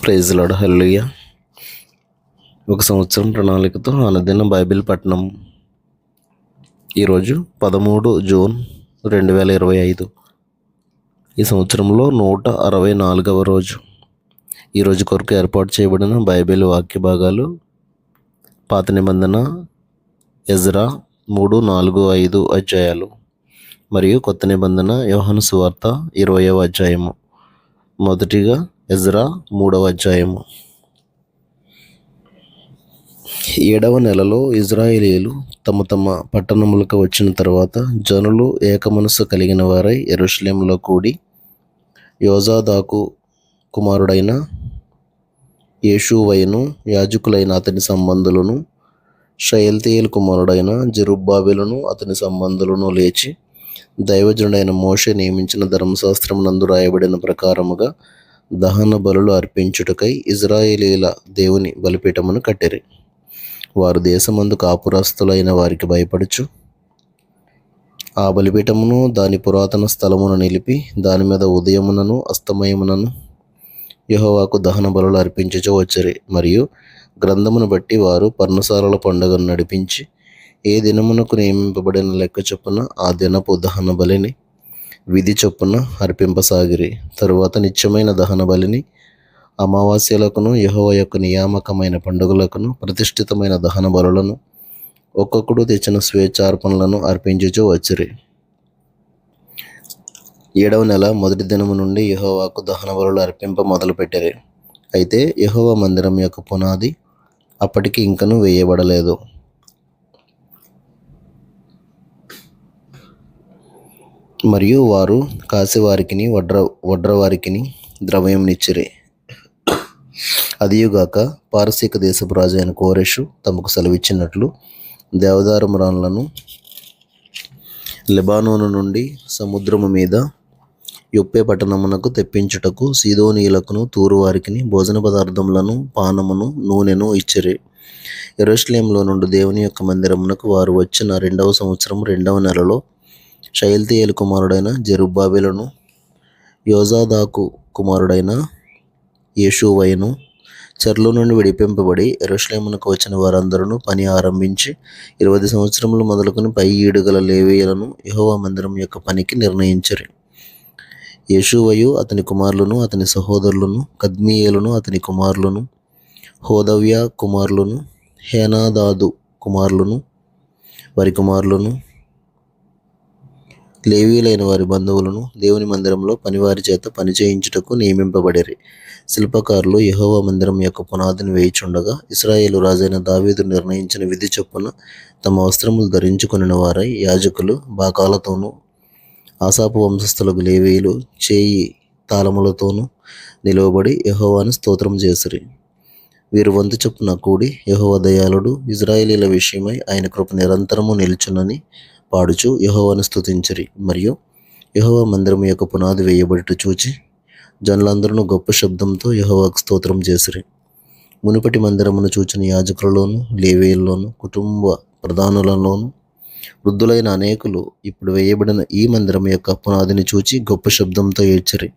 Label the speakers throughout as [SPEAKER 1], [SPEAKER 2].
[SPEAKER 1] Praise lord. హల్లెలూయా. ఒక సంవత్సరం ప్రణాళికతో అనుదిన బైబిల్ పఠనం. ఈరోజు 13 జూన్ 2025. ఈ సంవత్సరంలో 164వ రోజు. ఈరోజు కొరకు ఏర్పాటు చేయబడిన బైబిల్ వాక్య భాగాలు పాత నిబంధన ఎజ్రా 3, 4, 5 అధ్యాయాలు మరియు కొత్త నిబంధన యోహాను సువార్త 20వ అధ్యాయము. మొదటిగా ఎజ్రా 3వ అధ్యాయము. 7వ నెలలో ఇజ్రాయేలీయులు తమ తమ పట్టణములకు వచ్చిన తర్వాత జనులు ఏకమనస్సు కలిగిన వారై యెరూషలేములో కూడి యోజాదాకు కుమారుడైన యేషూవయును, యాజకులైన అతని సంబంధులను, షయల్తీయేలు కుమారుడైన జెరుబ్బాబెలును అతని సంబంధులను లేచి దైవజనుడైన మోషే నియమించిన ధర్మశాస్త్రమునందు రాయబడిన ప్రకారముగా దహన బలులు అర్పించుటకై ఇజ్రాయేలీల దేవుని బలిపీఠమును కట్టిరి. వారు దేశమందు కాపురస్తులైన వారికి భయపడుచు ఆ బలిపీఠమును దాని పురాతన స్థలమును నిలిపి దాని మీద ఉదయమునను అస్తమయమునను యెహోవాకు దహన బలులు అర్పించుచు వచ్చిరి. మరియు గ్రంథమును బట్టి వారు పర్ణశాలల పండుగను నడిపించి ఏ దినమునకు నియమింపబడిన లెక్క చొప్పున ఆ దినపు దహన బలిని విధి చొప్పున అర్పింపసాగిరి. తరువాత నిత్యమైన దహన బలిని, అమావాస్యలకును యెహోవా యొక్క నియామకమైన పండుగలకును ప్రతిష్ఠితమైన దహన బలులను ఒక్కొక్కడు తెచ్చిన స్వేచ్ఛార్పణలను అర్పించుచూ వచ్చిరి. 7వ నెల మొదటి దినము నుండి యెహోవాకు దహన బలులు అర్పింప మొదలుపెట్టిరి. అయితే యెహోవా మందిరం యొక్క పునాది అప్పటికి ఇంకను వేయబడలేదు. మరియు వారు కాసేవారికిని వడ్రవారికిని ద్రవ్యంనిచ్చిరి. అదియుగాక పారసీక దేశపు రాజు అయిన కోరెషు తమకు సెలవిచ్చినట్లు దేవదారు మ్రాన్లను లెబానోను నుండి సముద్రము మీద యొప్పే పట్టణమునకు తెప్పించుటకు సీదోనీయులకును తూరు వారికిని భోజన పదార్థములను, పానమును, నూనెను ఇచ్చిరి. యెరూషలేములో నుండి దేవుని యొక్క మందిరమునకు వారు వచ్చిన 2వ సంవత్సరం 2వ నెలలో షయల్తీయేలు కుమారుడైన జెరుబ్బాబెలును, యోజాదాకు కుమారుడైన యేషూవయును చెరలో నుండి విడిపింపబడి యెరూషలేమునకు వచ్చిన వారందరూ పని ఆరంభించి 20 సంవత్సరములు మొదలుకొని పై ఈడుగల లేవీయులను యెహోవా మందిరం యొక్క పనికి నిర్ణయించిరి. యేషూవయు అతని కుమారులను, అతని సహోదరులను, కద్మీయేలును అతని కుమారులను, హోదవ్య కుమారులను, హేనాదాదు కుమారులను, వారి కుమారులను, లేవీయులైన వారి బంధువులను దేవుని మందిరంలో పనివారి చేత పని చేయించుటకు నియమింపబడిరి. శిల్పకారులు యెహోవా మందిరం యొక్క పునాదిని వేయుచుండగా ఇశ్రాయేలు రాజైన దావీదు నిర్ణయించిన విధి చొప్పున తమ వస్త్రములు ధరించుకొనిన వారై యాజకులు బాకాలతోనూ, ఆసాపు వంశస్థులకు లేవీయులు చేయి తాళములతోనూ నిలువబడి యెహోవాను స్తోత్రం చేసిరి. వీరు వంతు చొప్పున కూడి యెహోవా దయాళుడు, ఇశ్రాయేలీల విషయమై ఆయన కృప నిరంతరము నిలుచునని పాడుచు యెహోవాను స్తుతించిరి. మరియు యెహోవా మందిరం యొక్క పునాది వేయబడుట చూచి జనులందరూ గొప్ప శబ్దంతో యెహోవాకు స్తోత్రం చేసిరి. మునుపటి మందిరమును చూచిన యాజకులలోను, లేవీయుల్లోను, కుటుంబ ప్రధానులలోను వృద్ధులైన అనేకులు ఇప్పుడు వేయబడిన ఈ మందిరం యొక్క పునాదిని చూచి గొప్ప శబ్దంతో ఏడ్చిరి.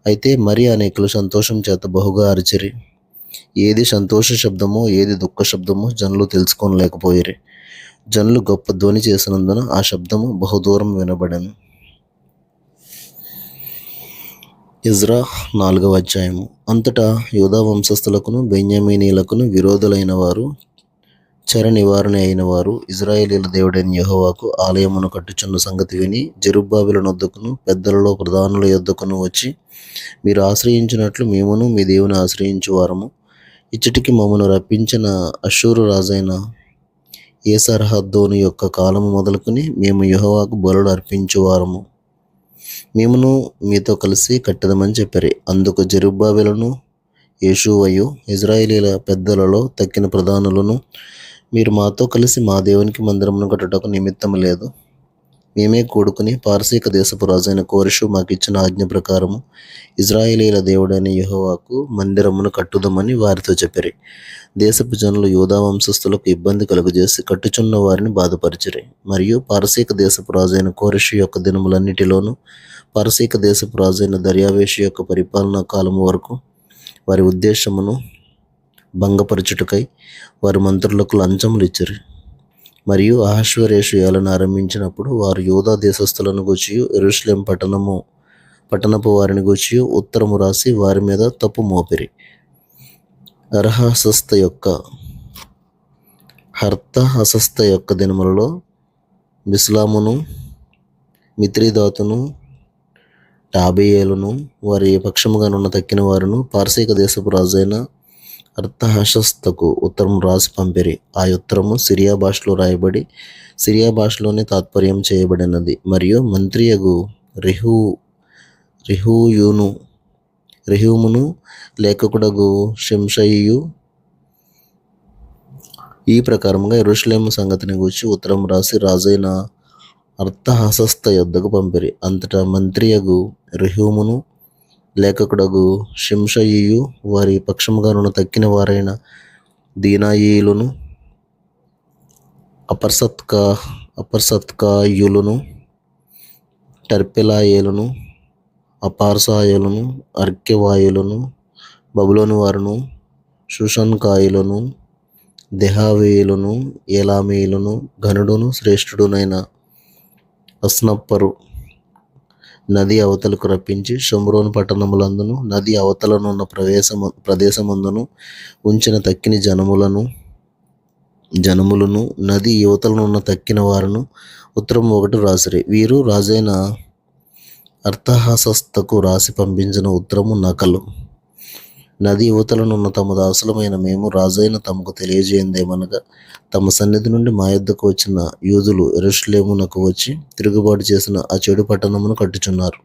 [SPEAKER 1] అయితే మరి అనేకులు సంతోషం చేత బహుగా అరిచిరి. ఏది సంతోష శబ్దమో ఏది దుఃఖ శబ్దమో జనులు తెలుసుకోలేకపోయిరి. జనులు గొప్ప ధ్వని చేసినందున ఆ శబ్దము బహుదూరం వినబడెను. ఎజ్రా 4వ అధ్యాయము. అంతటా యూదా వంశస్థులకును బెన్యామీనీయులకును విరోధులైన వారు, చెర నివారణ అయిన వారు ఇశ్రాయేలీయుల దేవుడైన యెహోవాకు ఆలయమును కట్టుచున్న సంగతి విని జెరుబ్బాబెలు నొద్దకును పెద్దలలో ప్రధానుల యొద్దకును వచ్చి, మీరు ఆశ్రయించినట్లు మేమును మీ దేవుని ఆశ్రయించు వారము. ఇచ్చటికి మమ్మను రప్పించిన అష్షూరు రాజైన ఏసర్హద్దోను యొక్క కాలము మొదలుకొని మేము యెహోవాకు బలులు అర్పించువారము. మేమును మీతో కలిసి కట్టదమని చెప్పారు. అందుకు జెరుబ్బాబెలును, యేషూవయు ఇశ్రాయేలీల పెద్దలలో తక్కిన ప్రధానులను, మీరు మాతో కలిసి మా దేవునికి మందిరమును కట్టుటకు నిమిత్తము లేదు. మేమే కూడుకుని పారసీక దేశపు రాజైన కోరెషు మాకిచ్చిన ఆజ్ఞ ప్రకారము ఇశ్రాయేలీల దేవుడైన యెహోవాకు మందిరమును కట్టుదమని వారితో చెప్పిరి. దేశపు జనులు యూదా వంశస్థులకు ఇబ్బంది కలుగజేసి కట్టుచున్న వారిని బాధపరిచిరి. మరియు పారసీక దేశపు రాజైన కోరెషు యొక్క దినములన్నిటిలోనూ పారసీక దేశపు రాజైన దర్యావేషు యొక్క పరిపాలనా కాలము వరకు వారి ఉద్దేశమును భంగపరచుటకై వారి మంత్రులకు లంచములు ఇచ్చిరి. మరియు అహష్వేరోషు ఏలన ఆరంభించినప్పుడు వారు యూదా దేశస్థులను గూర్చియు యెరూషలేం పట్టణపు వారిని గూర్చియు ఉత్తరము రాసి వారి మీద తప్పు మోపిరి. హర్తహషస్త యొక్క దినములలో బిష్లామును మిత్రిదాతును టాబెయేలును వారి పక్షముగానున్న తక్కిన వారును పారసీక దేశపు రాజైన అర్తహషస్తకు ఉత్తరం రాసి పంపిరి. ఆ ఉత్తరము సిరియా భాషలో రాయబడి సిరియా భాషలోనే తాత్పర్యం చేయబడినది. మరియు మంత్రియగు రెహూమును లేఖకుడగు షింషయియు ఈ ప్రకారముగా యెరూషలేము సంగతిని గూర్చి ఉత్తరం రాసి రాజైన అర్తహషస్త యొద్దకు పంపిరి. అంతటా మంత్రియగు రెహూమును లేఖకుడగు షింషయియు వారి పక్షముగానున్న తక్కిన వారైన దీనాయిలును అపర్సత్కాయులను టర్పెలాయేలును అపార్సాయులను అర్కెవాయులను బబులోను వారును షూషన్కాయులను దెహావీయులను ఏలామీయులను ఘనుడును శ్రేష్ఠుడునైన అస్నప్పరు నది అవతలకు రప్పించి షోమ్రోను పట్టణములందును నది అవతలనున్న ప్రదేశమందును ఉంచిన తక్కిన జనములను నది యువతలనున్న తక్కిన వారును ఉత్తరం ఒకటి రాసిరి. వీరు రాజైన అర్తహషస్తకు రాసి పంపించిన ఉత్తరము నకలు. నది యువతలనున్న తమ దాసులమైన మేము రాజైన తమకు తెలియజేయందేమనగా తమ సన్నిధి నుండి మా యొద్దకు వచ్చిన యూదులు యెరూషలేమునకు వచ్చి తిరుగుబాటు చేసిన ఆ చెడు పట్టణమును కట్టుచున్నారు.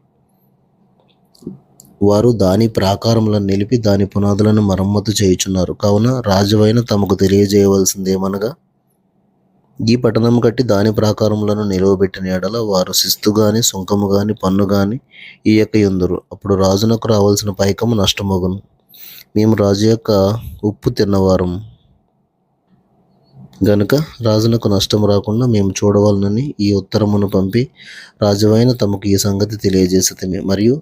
[SPEAKER 1] వారు దాని ప్రాకారములను నిలిపి దాని పునాదులను మరమ్మతు చేయుచున్నారు. కావున రాజువైన తమకు తెలియజేయవలసిందేమనగా ఈ పట్టణము కట్టి దాని ప్రాకారములను నిలువబెట్టిన ఎడల వారు శిస్తు గాని సుంకము గాని పన్ను గాని ఇయ్యకయుందురు. అప్పుడు రాజునకు రావాల్సిన పైకము నష్టమగును. మేము రాజు యొక్క ఉప్పు తిన్నవారం గనుక రాజునకు నష్టం రాకుండా మేము చూడవాలనని ఈ ఉత్తరమును పంపి రాజువైన తమకు ఈ సంగతి తెలియజేసితిమి. మరియు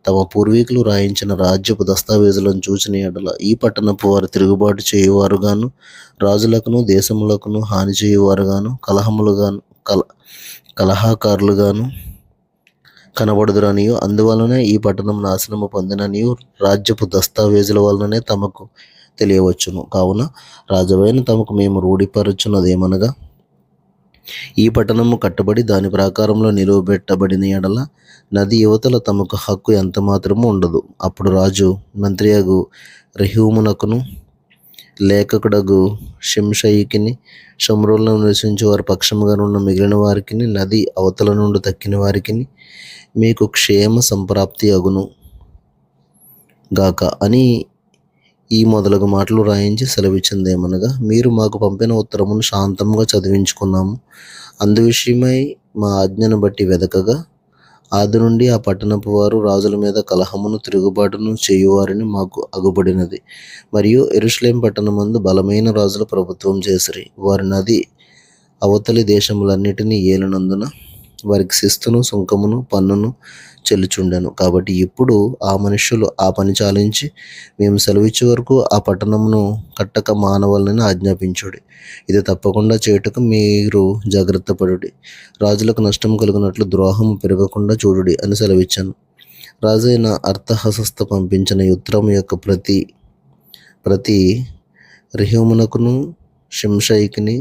[SPEAKER 1] తమ పూర్వీకులు రాయించిన రాజ్యపు దస్తావేజులను చూచిన ఎడల ఈ పట్టణపు వారు తిరుగుబాటు చేయువారుగాను రాజులకును దేశములకును హాని చేయువారుగాను కలహకారులుగాను కనబడుదురనియు అందువలనే ఈ పట్టణం నాశనము పొందిననియు రాజ్యపు దస్తావేజుల వలననే తమకు తెలియవచ్చును. కావున రాజువైన తమకు మేము రూఢిపరచున్నదేమనగా ఈ పట్టణము కట్టబడి దాని ప్రాకారంలో నిలువబెట్టబడిన ఎడల నది యువతల తమకు హక్కు ఎంత మాత్రము ఉండదు. అప్పుడు రాజు మంత్రియగు రెహూమునకును లేఖకుడగు షింషయికిని షోమ్రోనులో నివసించే వారి పక్షముగానున్న మిగిలిన వారికిని నది అవతల నుండి తక్కిన వారికిని మీకు క్షేమ సంప్రాప్తి అగును గాక అని ఈ మొదలగు మాటలు రాయించి సెలవిచ్చిందేమనగా మీరు మాకు పంపిన ఉత్తరమును శాంతముగా చదివించుకున్నాము. అందు విషయమై మా ఆజ్ఞను బట్టి వెదకగా ఆది నుండి ఆ పట్టణపు వారు రాజుల మీద కలహమును తిరుగుబాటును చేయువారిని మాకు అగుబడినది. మరియు యెరూషలేం పట్టణమందు బలమైన రాజుల ప్రభుత్వం చేసిరి. వారి నది అవతలి దేశములన్నిటినీ ఏలినందున వారికి శిస్తును సుంకమును పన్నును చెల్లుచుండెను. కాబట్టి ఇప్పుడు ఆ మనుష్యులు ఆ పని చాలించి మేము సెలవిచ్చే వరకు ఆ పట్టణమును కట్టక మానవాలని ఆజ్ఞాపించుడి. ఇది తప్పకుండా చేయుటకు మీరు జాగ్రత్త పడుడి. రాజులకు నష్టం కలుగునట్లు ద్రోహము పెరగకుండా చూడుడి అని సెలవిచ్చాను. రాజైన అర్తహషస్త పంపించిన ఉత్తరం యొక్క ప్రతి రెహూమునకును షింషయికిని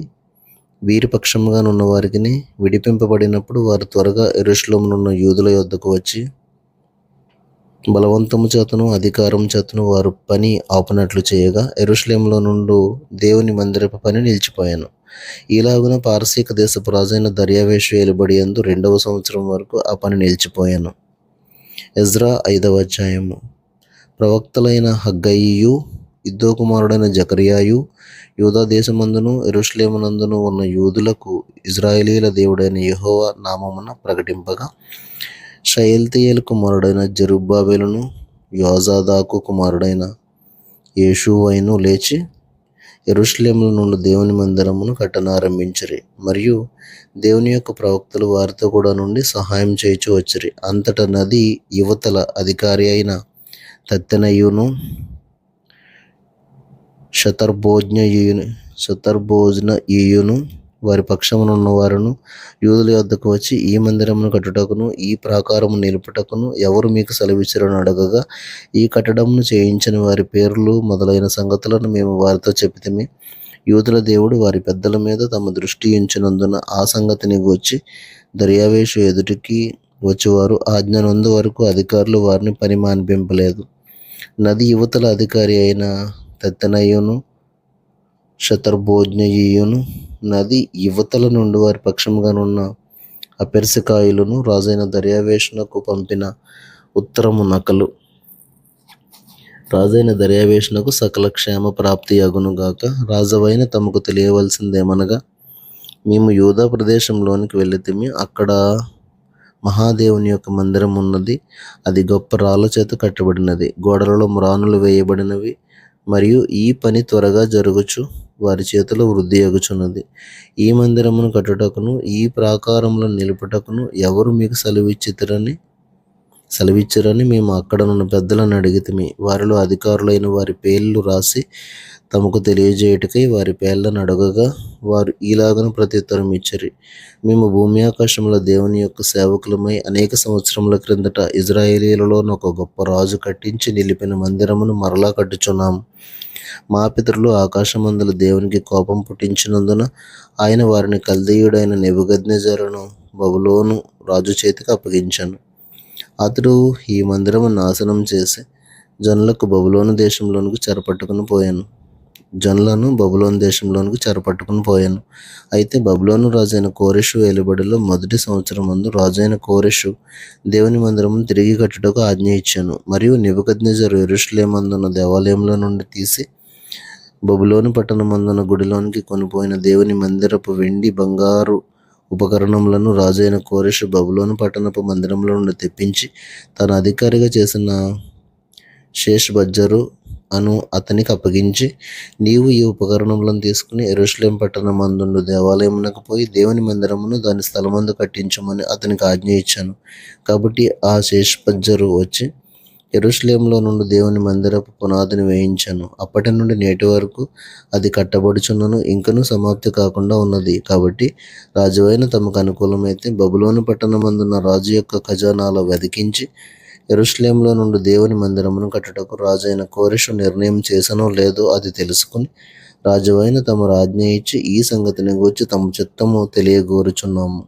[SPEAKER 1] వీరి పక్షముగానున్న వారికిని విడిపింపబడినప్పుడు వారు త్వరగా యెరూషలేమునున్న యూదుల యొద్దకు వచ్చి బలవంతము చేతను అధికారం చేతను వారు పని ఆపనట్లు చేయగా యెరూషలేములో నుండి దేవుని మందిరపు పని నిలిచిపోయాను. ఈలాగున పారసీక దేశపు రాజైన దర్యావేషు ఏలుబడి యందు 2వ సంవత్సరం వరకు ఆ పని నిలిచిపోయాను. ఎజ్రా 5వ అధ్యాయము. ప్రవక్తలైన హగ్గయియు ఇద్దో కుమారుడైన జకర్యాయు యూదా దేశమందును యెరూషలేమునందును ఉన్న యూదులకు ఇశ్రాయేలీల దేవుడైన యెహోవా నామమున ప్రకటింపగా షయల్తీయేలు కుమారుడైన జెరుబ్బాబెలును యోజాదాకు కుమారుడైన యేషూవైను లేచి యెరూషలేములో నుండి దేవుని మందిరమును కట్టనారంభించిరి. మరియు దేవుని యొక్క ప్రవక్తలు వారితో కూడా నుండి సహాయం చేయుచు వచ్చిరి. అంతటా నది యువతల అధికారి అయిన తత్తెనయును శతర్బోజ్నయును వారి పక్షమునున్న వారును యూదుల యొద్దకు వచ్చి, ఈ మందిరమును కట్టుటకును ఈ ప్రాకారము నిలుపుటకును ఎవరు మీకు సెలవిచ్చిరని అడగగా, ఈ కట్టడమును చేయించిన వారి పేర్లు మొదలైన సంగతులను మేము వారితో చెప్పితిమి. యూదుల దేవుడు వారి పెద్దల మీద తమ దృష్టి ఉంచినందున ఆ సంగతిని గూర్చి దర్యావేషు ఎదుటికి వచ్చేవారు ఆజ్ఞ నొందు వరకు అధికారులు వారిని పని మాన్పింపలేదు. నది యువతల అధికారి అయిన తత్తెనయును శతర్బోజ్నయును నది యువతల నుండి వారి పక్షముగానున్న అపెర్సికాయులను రాజైన దర్యావేషునకు పంపిన ఉత్తరము నకలు. రాజైన దర్యావేషునకు సకల క్షేమ ప్రాప్తి అగునుగాక. రాజవైన తమకు తెలియవలసిందేమనగా, మేము యూదా ప్రదేశంలోనికి వెళ్ళితిమి. అక్కడ మహాదేవుని యొక్క మందిరం ఉన్నది. అది గొప్ప రాళ్ళ చేత కట్టబడినది. గోడలలో మ్రానులు వేయబడినవి. మరియు ఈ పని త్వరగా జరుగుచు వారి చేతిలో వృద్ధి అగుచున్నది. ఈ మందిరమును కట్టుటకును ఈ ప్రాకారములను నిలుపుటకును ఎవరు మీకు సెలవిచ్చిరని మేము అక్కడనున్న పెద్దలను అడిగితిమి. వారిలో అధికారులైన వారి పేర్లు రాసి తమకు తెలియజేయుటకై వారి పేర్లను అడగగా, వారు ఈలాగను ప్రత్యుత్తరం ఇచ్చిరి: మేము భూమి ఆకాశముల దేవుని యొక్క సేవకులమై అనేక సంవత్సరముల క్రిందట ఇజ్రాయేలీయులలో ఒక గొప్ప రాజు కట్టించి నిలిపిన మందిరమును మరలా కట్టుచున్నాము. మా పితరులు ఆకాశమందుల దేవునికి కోపం పుట్టించినందున ఆయన వారిని కల్దీయుడైన నెబుకద్నెజరును బబులోను రాజు చేతికి అప్పగించాను. అతడు ఈ మందిరము నాశనం చేసి జనులను బబులోను దేశంలోనికి చెరపట్టుకుని పోయాను. అయితే బబులోను రాజైన కోరెషు ఏలుబడిలో మొదటి సంవత్సరమందు రాజైన కోరెషు దేవుని మందిరమును తిరిగి కట్టుటకు ఆజ్ఞ ఇచ్చాను. మరియు నెబుకద్నెజరు యెరూషలేమందున్న దేవాలయంలో నుండి తీసి బబులోను పట్టణమందున్న గుడిలోనికి కొనిపోయిన దేవుని మందిరపు వెండి బంగారు ఉపకరణములను రాజైన కోరెషు బబులోను పట్టణపు మందిరంలో నుండి తెప్పించి తన అధికారిగా చేసిన షేష్బజ్జరు అను అతనికి అప్పగించి, నీవు ఈ ఉపకరణములను తీసుకుని యెరూషలేము పట్టణమందుండు దేవాలయమునకు పోయి దేవుని మందిరమును దాని స్థలమందు కట్టించమని అతనికి ఆజ్ఞ ఇచ్చాను. కాబట్టి ఆ షేష్బజ్జరు వచ్చి యెరూషలేములో నుండి దేవుని మందిరపు పునాదిని వేయించాను. అప్పటి నుండి నేటి వరకు అది కట్టబడుచున్నను, ఇంకనూ సమాప్తి కాకుండా ఉన్నది. కాబట్టి రాజువైన తమకు అనుకూలమైతే బబులోను పట్టణమందున్న రాజు యొక్క ఖజానాలో వెదికించి యెరూషలేములో నుండి దేవుని మందిరమును కట్టుటకు రాజైన కోరెషు నిర్ణయం చేసనో లేదో అది తెలుసుకుని రాజువైన తమరు ఆజ్ఞ ఇచ్చి ఈ సంగతిని గూర్చి తమ చిత్తము తెలియగోరుచున్నాము.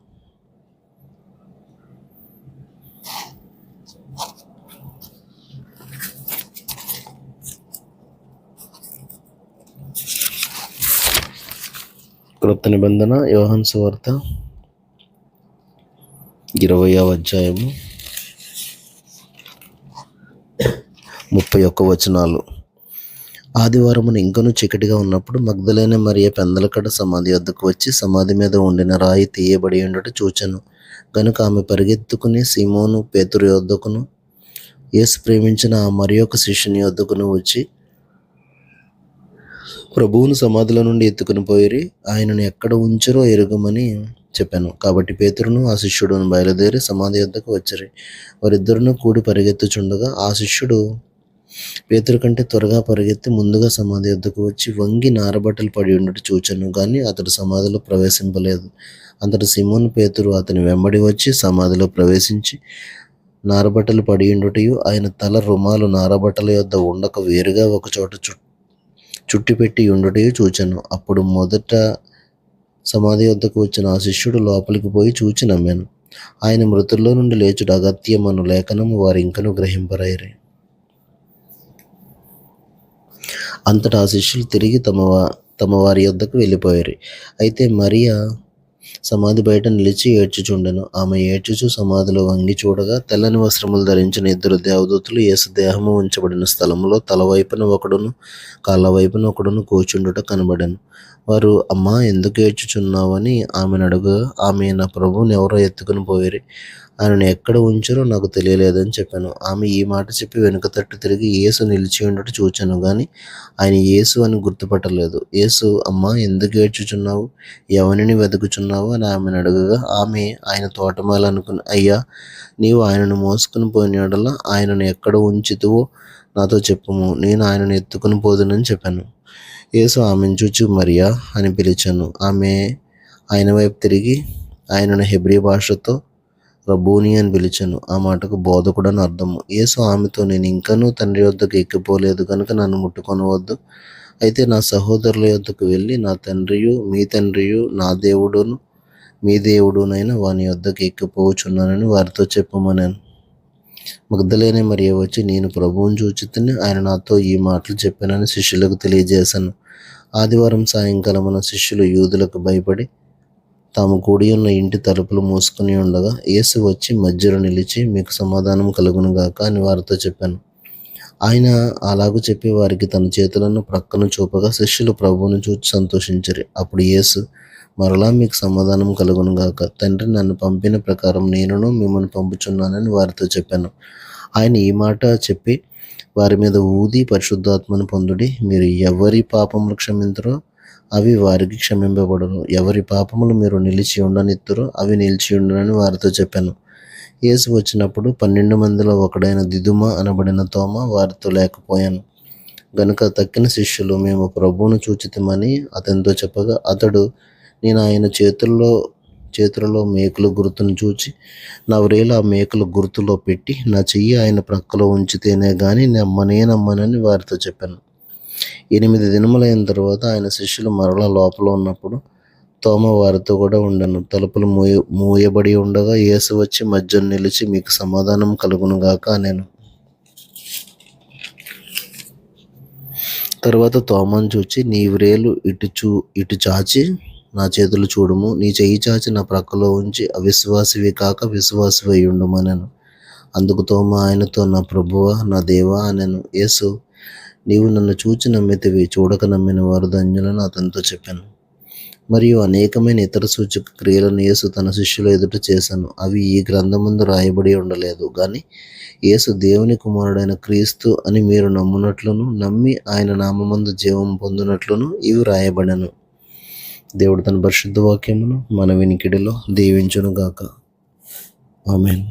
[SPEAKER 1] క్రొత్త నిబంధన యోహాను సువార్త 20వ అధ్యాయము 31 వచనాలు. ఆదివారమున ఇంకనూ చీకటిగా ఉన్నప్పుడు మగ్దలేనే మరియ పెందలకడ సమాధి వద్దకు వచ్చి సమాధి మీద ఉండిన రాయి తీయబడి ఉండుట చూచెను. గనుక ఆమె పరిగెత్తుకుని సీమోను పేతురు యొద్దకును యేసు ప్రేమించిన ఆ మరి ఒక శిష్యుని యొద్దకును వచ్చి ప్రభువును సమాధిలో నుండి ఎత్తుకుని పోయిరి, ఆయనను ఎక్కడ ఉంచారో ఎరుగమని చెప్పాను. కాబట్టి పేతురును ఆ శిష్యుడును బయలుదేరి సమాధి వద్దకు వచ్చిరి. వారిద్దరును కూడి పరిగెత్తుచుండగా ఆ శిష్యుడు పేతురు కంటే త్వరగా పరిగెత్తి ముందుగా సమాధి వద్దకు వచ్చి వంగి నారబట్టలు పడి ఉండట చూచెను, గాని అతడు సమాధిలో ప్రవేశింపలేదు. అంతటి సీమోను పేతురు అతని వెంబడి వచ్చి సమాధిలో ప్రవేశించి నారబట్టలు పడి ఉండుటయు ఆయన తల రుమాలు నారబట్టల యొద్ద ఉండక వేరుగా ఒకచోట చుట్టిపెట్టి ఉండుటయు చూచెను. అప్పుడు మొదట సమాధి వద్దకు వచ్చిన ఆ శిష్యుడు లోపలికి పోయి చూచి నమ్మాను. ఆయన మృతుల్లో నుండి లేచుట అగత్యమను లేఖనము వారు ఇంకనూ గ్రహింపరైరి. అంతటా ఆ శిష్యులు తిరిగి తమ వారి యొద్దకు వెళ్ళిపోయారు. అయితే మరియా సమాధి బయట నిలిచి ఏడ్చుచుండెను. ఆమె ఏడ్చుచు సమాధిలో వంగి చూడగా తెల్లని వస్త్రములు ధరించిన 2 దేవదూతలు యేసు దేహము ఉంచబడిన స్థలంలో తలవైపున ఒకడును కాళ్ళ వైపున ఒకడును కూర్చుండుట కనబడెను. వారు, అమ్మా, ఎందుకు ఏడ్చుచున్నావని ఆమెను అడుగగా, ఆమె, నా ప్రభువుని ఎవరో ఎత్తుకుని పోయిరి, ఆయనను ఎక్కడ ఉంచారో నాకు తెలియలేదని చెప్పాను. ఆమె ఈ మాట చెప్పి వెనుక తట్టు తిరిగి యేసు నిలిచి ఉండట చూచాను, గాని ఆయన యేసు అని గుర్తుపట్టలేదు. యేసు, అమ్మా, ఎందుకు ఏడ్చుచున్నావు, ఎవరిని వెతుకుచున్నావు అని ఆమెను అడగగా, ఆమె ఆయన తోటమాలి అనుకుని, అయ్యా, నీవు ఆయనను మోసుకుని పోయిన యెడల ఆయనను ఎక్కడ ఉంచితివో నాతో చెప్పుము, నేను ఆయనను ఎత్తుకుని పోదునని చెప్పాను. యేసు ఆమెను చూచి మరియా అని పిలిచాను. ఆమె ఆయన వైపు తిరిగి ఆయనను హెబ్రీ భాషతో రబ్బూని అని పిలిచాను. ఆ మాటకు బోధకుడు అని అర్థము. యేసు ఆమెతో, నేను ఇంకనూ తండ్రి వద్దకు ఎక్కిపోలేదు కనుక నన్ను ముట్టుకొనవద్దు. అయితే నా సహోదరుల యొద్దకు వెళ్ళి నా తండ్రియు మీ తండ్రియు నా దేవుడును మీ దేవుడునైన వాని యొద్దకు ఎక్కిపోవచ్చున్నానని వారితో చెప్పమన్నాను. మగ్దలేనే మరియ వచ్చి, నేను ప్రభువుని చూచితిని, ఆయన నాతో ఈ మాటలు చెప్పానని శిష్యులకు తెలియజేశాను. ఆదివారం సాయంకాలమున శిష్యులు యూదులకు భయపడి తాము కూడి ఉన్న ఇంటి తలుపులు మూసుకుని ఉండగా యేసు వచ్చి మధ్యలో నిలిచి, మీకు సమాధానం కలుగునుగాక అని వారితో చెప్పాను. ఆయన అలాగూ చెప్పి వారికి తన చేతులను ప్రక్కను చూపగా శిష్యులు ప్రభువును చూచి సంతోషించారు. అప్పుడు యేసు మరలా, మీకు సమాధానం కలుగునుగాక. తండ్రి నన్ను పంపిన ప్రకారం నేనును మిమ్మల్ని పంపుచున్నానని వారితో చెప్పాను. ఆయన ఈ మాట చెప్పి వారి మీద ఊది, పరిశుద్ధాత్మను పొందుడి. మీరు ఎవరి పాపములు క్షమింతురో అవి వారికి క్షమింపబడును, ఎవరి పాపములు మీరు నిలిచి ఉండనిత్తురో అవి నిలిచి ఉండునని వారితో చెప్పాను. యేసు వచ్చినప్పుడు 12 మందిలో ఒకడైన దిదుమ అనబడిన తోమ వారితో లేకపోయాను గనుక తక్కిన శిష్యులు, మేము ప్రభువును చూచితిమని అతనితో చెప్పగా, అతడు, నేను ఆయన చేతులలో మేకుల గుర్తును చూచి నా వ్రేలు ఆ మేకుల గుర్తులో పెట్టి నా చెయ్యి ఆయన ప్రక్కలో ఉంచితేనే గాని నమ్మనని వారితో చెప్పాను. 8 దినములైన తరువాత ఆయన శిష్యులు మరలా లోపల ఉన్నప్పుడు తోమ వారితో కూడా ఉండెను. తలుపులు మూయబడి ఉండగా యేసు వచ్చి మధ్యన నిలిచి, మీకు సమాధానం కలుగునుగాక అనెను. తరువాత తోమను చూచి, నీ వ్రేలు ఇటు చాచి నా చేతులు చూడుము, నీ చెయ్యి చాచి నా ప్రక్కలో ఉంచి అవిశ్వాసివి కాక విశ్వాసివై ఉండుమనెను. అందుకు తోమ ఆయనతో, నా ప్రభువా నా దేవా అనెను. యేసు, నీవు నన్ను చూచి నమ్మితివి, చూడక నమ్మిన వారు ధన్యులని అతనితో చెప్పాను. మరియు అనేకమైన ఇతర సూచక క్రియలను యేసు తన శిష్యుల ఎదుట చేశాను. అవి ఈ గ్రంథమందు రాయబడి ఉండలేదు గాని యేసు దేవుని కుమారుడైన క్రీస్తు అని మీరు నమ్మునట్లును, నమ్మి ఆయన నామమందు జీవం పొందినట్లును ఇవి రాయబడెను. దేవుడు తన పరిశుద్ధ వాక్యమును మన వినికిడిలో దీవించునుగాక. ఆమేన్.